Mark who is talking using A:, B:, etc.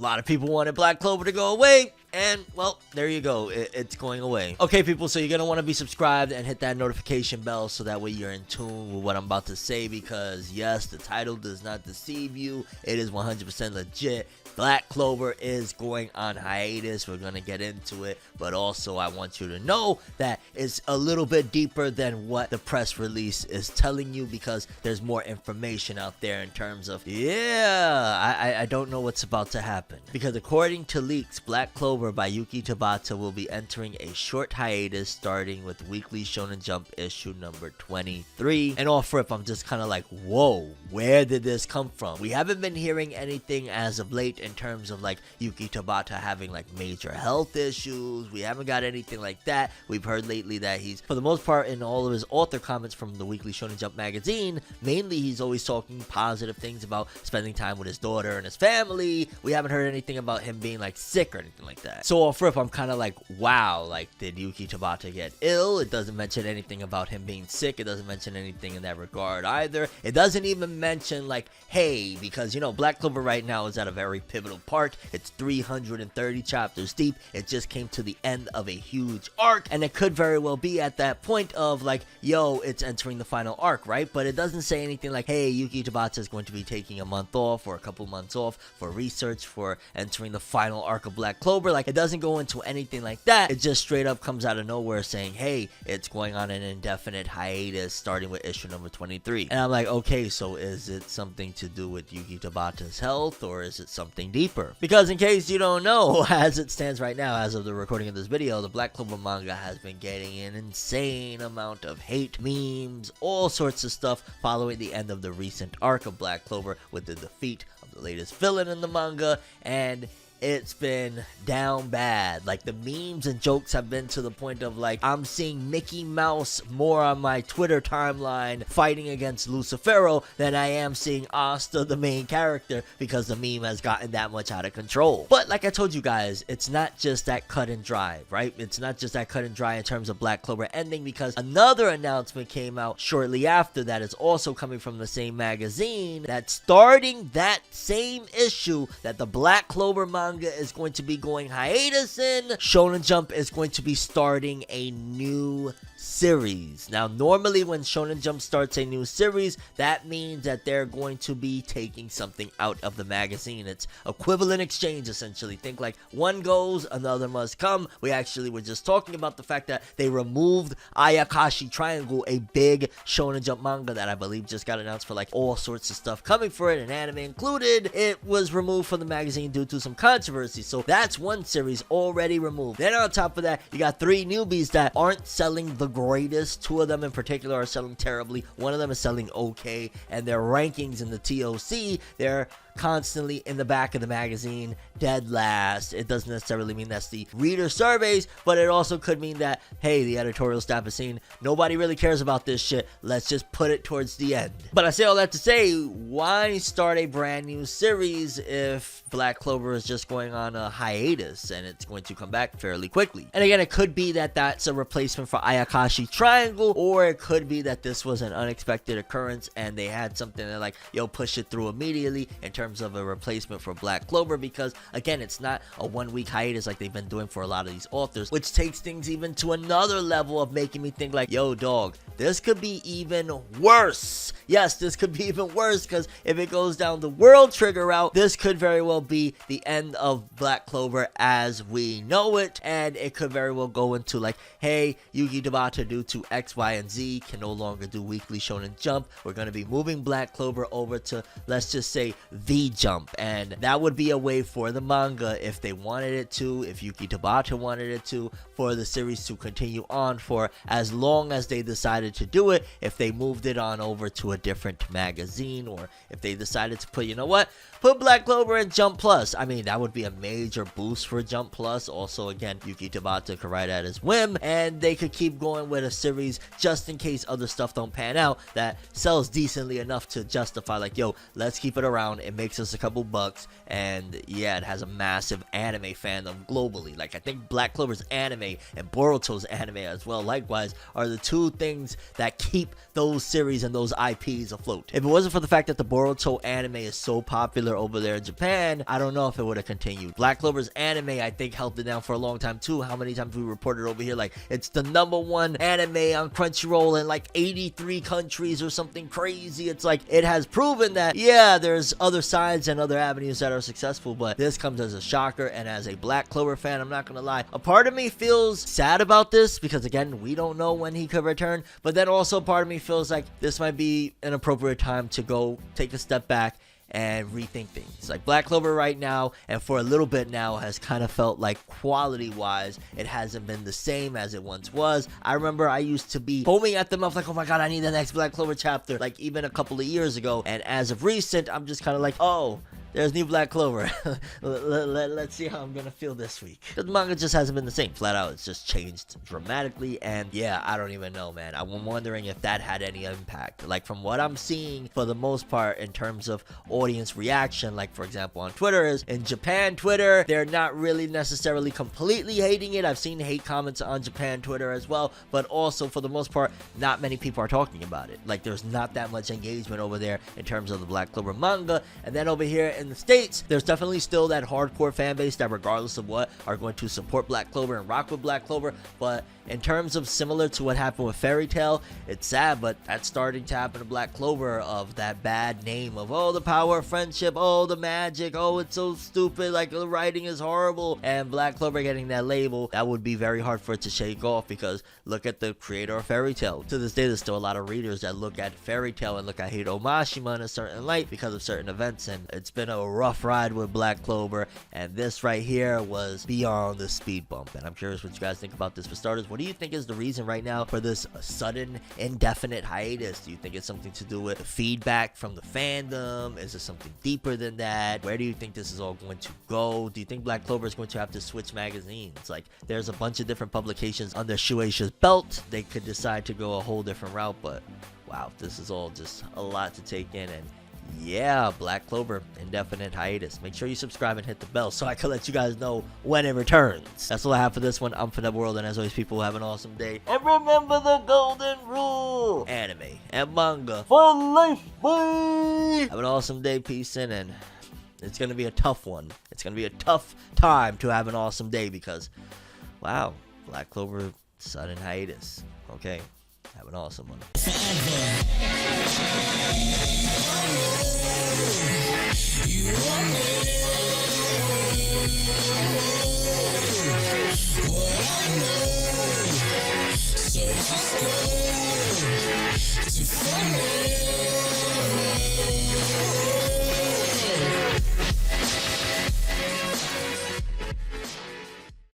A: A lot of people wanted Black Clover to go away, and, well, there you go. It's going away. Okay, people, so you're going to want to be subscribed and hit that notification bell so that way you're in tune with what I'm about to say because, yes, the title does not deceive you. It is 100% legit. Black Clover is going on hiatus. We're going to get into it, but also I want you to know that it's a little bit deeper than what the press release is telling you because there's more information out there in terms of, I don't know what's about to happen. Because according to leaks, Black Clover by Yuki Tabata will be entering a short hiatus starting with Weekly Shonen Jump issue number 23. And off rip, I'm just kind of like, whoa, where did this come from? We haven't been hearing anything as of late in terms of like Yuki Tabata having like major health issues. We haven't got anything like that. We've heard lately that he's, for the most part, in all of his author comments from the Weekly Shonen Jump magazine, mainly he's always talking positive things about spending time with his daughter and his family. We haven't heard anything about him being like sick or anything like that. So off rip, I'm kind of like, wow, like did Yuki Tabata get ill? It doesn't mention anything about him being sick. It doesn't mention anything in that regard either. It doesn't even mention like, hey, because you know Black Clover right now is at a very pivotal part. It's 330 chapters deep. It just came to the end of a huge arc, and it could very well be at that point of like, yo, it's entering the final arc, right? But it doesn't say anything like, hey, Yuki Tabata is going to be taking a month off or a couple months off for research for entering the final arc of Black Clover. Like, it doesn't go into anything like that. It just straight up comes out of nowhere saying, hey, it's going on an indefinite hiatus starting with issue number 23. And I'm like, okay, so is it something to do with Yuki Tabata's health, or is it something deeper? Because in case you don't know, as it stands right now, as of the recording of this video, the Black Clover manga has been getting an insane amount of hate, memes, all sorts of stuff following the end of the recent arc of Black Clover with the defeat of the latest villain in the manga, and it's been down bad. Like, the memes and jokes have been to the point of like, I'm seeing Mickey Mouse more on my Twitter timeline fighting against Lucifero than I am seeing Asta, the main character, because the meme has gotten that much out of control. But like I told you guys, it's not just that cut and dry, right? It's not just that cut and dry in terms of Black Clover ending, because another announcement came out shortly after that is also coming from the same magazine, that starting that same issue that the Black Clover manga is going to be going hiatus in, Shonen Jump is going to be starting a new series. Now, normally when Shonen Jump starts a new series, that means that they're going to be taking something out of the magazine. It's equivalent exchange, essentially. Think like one goes, another must come. We actually were just talking about the fact that they removed Ayakashi Triangle, a big Shonen Jump manga that I believe just got announced for like all sorts of stuff coming for it, and anime included. It was removed from the magazine due to some controversy, so that's one series already removed. Then on top of that, you got 3 newbies that aren't selling the greatest. 2 of them in particular are selling terribly. 1 of them is selling okay, and their rankings in the TOC, they're constantly in the back of the magazine, dead last. It doesn't necessarily mean that's the reader surveys, but it also could mean that, hey, the editorial staff is saying, nobody really cares about this shit, let's just put it towards the end. But I say all that to say, why start a brand new series if Black Clover is just going on a hiatus and it's going to come back fairly quickly? And again, it could be that that's a replacement for Ayakashi Triangle, or it could be that this was an unexpected occurrence and they had something that like, yo, push it through immediately in terms of a replacement for Black Clover, because again, it's not a 1-week hiatus like they've been doing for a lot of these authors, which takes things even to another level of making me think like, yo dog, this could be even worse. Yes, this could be even worse, because if it goes down the World Trigger route, this could very well be the end of Black Clover as we know it, and it could very well go into like, hey, Yuki Tabata, due to X, Y, and Z, can no longer do Weekly Shonen Jump. We're going to be moving Black Clover over to, let's just say, the Jump, and that would be a way for the manga, if they wanted it to, if Yuki Tabata wanted it to, for the series to continue on for as long as they decided to do it. If they moved it on over to a different magazine, or if they decided to put, you know what, put Black Clover in Jump Plus, I mean, that would be a major boost for Jump Plus. Also, again, Yuki Tabata could write at his whim, and they could keep going with a series just in case other stuff don't pan out that sells decently enough to justify like, yo, let's keep it around. It makes us a couple bucks, and yeah, it has a massive anime fandom globally. Like, I think Black Clover's anime and Boruto's anime as well, likewise, are the two things that keep those series and those IPs afloat. If it wasn't for the fact that the Boruto anime is so popular over there in Japan, I don't know if it would have continued. Black Clover's anime, I think, held it down for a long time too. How many times we reported over here, like, it's the #1 anime on Crunchyroll in like 83 countries or something crazy. It's like, it has proven that, yeah, there's other sides and other avenues that are successful, but this comes as a shocker. And as a Black Clover fan, I'm not gonna lie, a part of me feels sad about this because, again, we don't know when he could return, but then also part of me feels like this might be an appropriate time to go take a step back and rethink things. Like, Black Clover right now, and for a little bit now, has kind of felt like quality wise it hasn't been the same as it once was. I remember I used to be foaming at the mouth like, oh my god, I need the next Black Clover chapter, like even a couple of years ago, and as of recent, I'm just kind of like, oh, there's new Black Clover. Let's see how I'm gonna feel this week. Because the manga just hasn't been the same. Flat out, it's just changed dramatically. And yeah, I don't even know, man. I'm wondering if that had any impact. Like, from what I'm seeing, for the most part, in terms of audience reaction, like, for example, on Twitter, is in Japan Twitter, they're not really necessarily completely hating it. I've seen hate comments on Japan Twitter as well. But also, for the most part, not many people are talking about it. Like, there's not that much engagement over there in terms of the Black Clover manga. And then over here in the States, there's definitely still that hardcore fan base that, regardless of what, are going to support Black Clover and rock with Black Clover. But in terms of similar to what happened with Fairy Tail, it's sad, but that's starting to happen to Black Clover, of that bad name of, oh, the power of friendship, oh, the magic, oh, it's so stupid, like, the writing is horrible. And Black Clover getting that label, that would be very hard for it to shake off, because look at the creator of Fairy Tail. To this day, there's still a lot of readers that look at Fairy Tail and look at Hiro Mashima in a certain light because of certain events, and it's been a rough ride with Black Clover, and this right here was beyond the speed bump. And I'm curious what you guys think about this. For starters, what do you think is the reason right now for this sudden, indefinite hiatus? Do you think it's something to do with the feedback from the fandom? Is it something deeper than that? Where do you think this is all going to go? Do you think Black Clover is going to have to switch magazines? Like, there's a bunch of different publications under Shueisha's belt. They could decide to go a whole different route, but wow, this is all just a lot to take in. And yeah, Black Clover, indefinite hiatus. Make sure you subscribe and hit the bell so I can let you guys know when it returns. That's all I have for this one. I'm ForneverWorld, and as always, people, have an awesome day. And remember the golden rule: anime and manga for life, boy! Have an awesome day. Peace in, and it's going to be a tough one. It's going to be a tough time to have an awesome day because, wow, Black Clover, sudden hiatus. Okay, have an awesome one. You are me. What I know, so just go to find me.